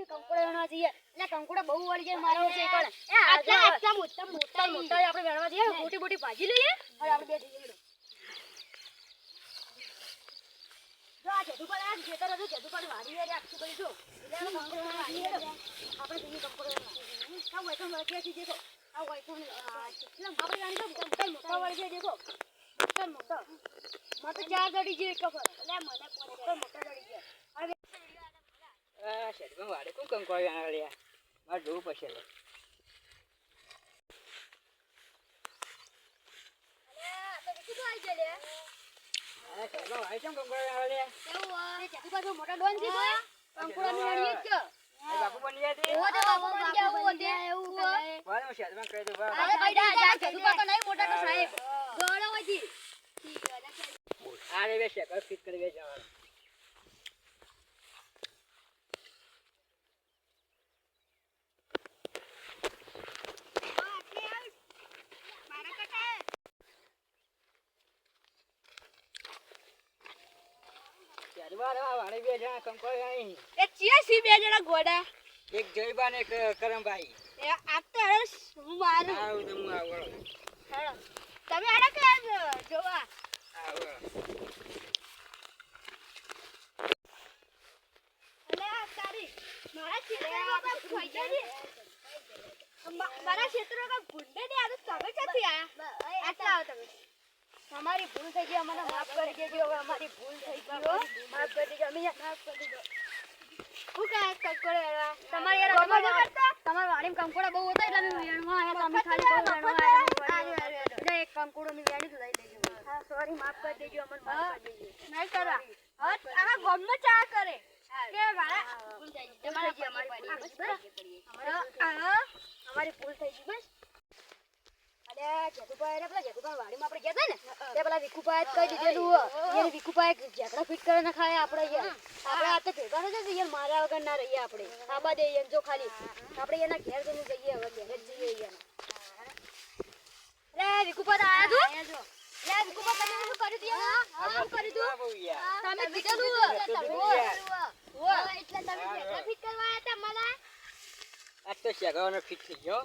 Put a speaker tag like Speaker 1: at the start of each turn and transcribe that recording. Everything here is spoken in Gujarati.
Speaker 1: કંકોડો વેણવા જઈએ એટલે કંકોડો બહુ વળી જાય મારો છે કણ
Speaker 2: આટલા મોટા
Speaker 1: મોટા આપણે વેણવા જઈએ મોટી મોટી ભાજી લઈએ અને આપણે બે જઈએ જો આ જેતુ પર આ જેતર હતું જેતુ પર વાડી રે આખું કરી જો એટલે કંકોડો વાડી રે આપણે જઈએ કંકોડો આ હોય તો મરજે છે દેખો આ હોય તો કેટલા આપણે જાણી તો મોટા વળી જાય દેખો મોટા મત ચાર દડી જે એક પર એટલે મને મોટા દડી ગયા
Speaker 3: આ શેઠ પણ વાડે કોણ કંકોડો વેણવા લ્યા મારે જોવું પડશે લે
Speaker 1: મોટા ડોન થી કંકોડા ની વેણીએ જ
Speaker 3: બાપુ બની જાય તે
Speaker 1: ઓ તો બાપુ બની ગયા એવું દે એવું
Speaker 3: વાળો શેઠ માં કહી દો
Speaker 1: અરે ભાઈ જા જતું તો નહીં મોટા તો સાહેબ ગોળો વજી
Speaker 3: આરે બે શેકર ફિટ કરી બે જવાનું વાડે બે જણા કંકોડો અહીં
Speaker 2: એ ચિયા સી બે જણા ગોડા
Speaker 3: એક જયબા ને એક કરમભાઈ
Speaker 2: એ આપતે હે હું મારું
Speaker 3: આવું તો હું આવું
Speaker 2: હેડો તમે આડા કે જોવા
Speaker 3: આવું
Speaker 2: અલે આ તારી મારા ક્ષેત્રમાં કા ફાઈજા છે મારા ક્ષેત્રમાં કા ગુંડે ને આ તો તમે ક્યાંથી આયા આટલા આવો તમે
Speaker 1: અમારી ભૂલ થઈ ગઈ અમને માફ કરી દેજો હવે અમારી ભૂલ થઈ ગઈ હો માફ કરી દેજો અમે માફ કરી દેજો
Speaker 2: હું કા કંકોડો વેળવા
Speaker 1: તમારે યાર તમારા વાડીમાં કંકોડા બહુ હતા એટલે અમે વેણવા આયા તમે ખાલી બહુ વેણવા આયા એટલે એક કંકોડો ની વેણી લઈ લેજો હા સોરી માફ કરી દેજો અમને માફ કરી દેજો
Speaker 2: નહીં કરવા આ ગમમાં ચા કરે કે વાળા
Speaker 1: ભૂલ થઈ ગઈ તમારી અમારી ભૂલ થઈ ગઈ બસ અલે જેતુભાઈ પેલા જેતુભાઈ વાડીમાં આપણે ગયા હતા ને તે પેલા વિકુભાઈ કહી દીધેલું એને વિકુભાઈ ઝઘડા ફિટ કરે ના ખાય આપણે યાર આપણે આ તો ભેગા થશે યાર મારા વગર ના રહીએ આપણે આબા દે જો ખાલી આપણે એના ઘેર જઈને જઈએ હવે ઘેર જ જઈએ યાર રે વિકુભાઈ આયા છો લે વિકુભાઈ તમે શું કરી દીધું શું કરી દીધું તમે કીધું
Speaker 2: એટલે તમે ઝઘડા ફિટ કરવા આયા તા મને
Speaker 3: આ તો શેગાવાનો ફિટ થઈ ગયો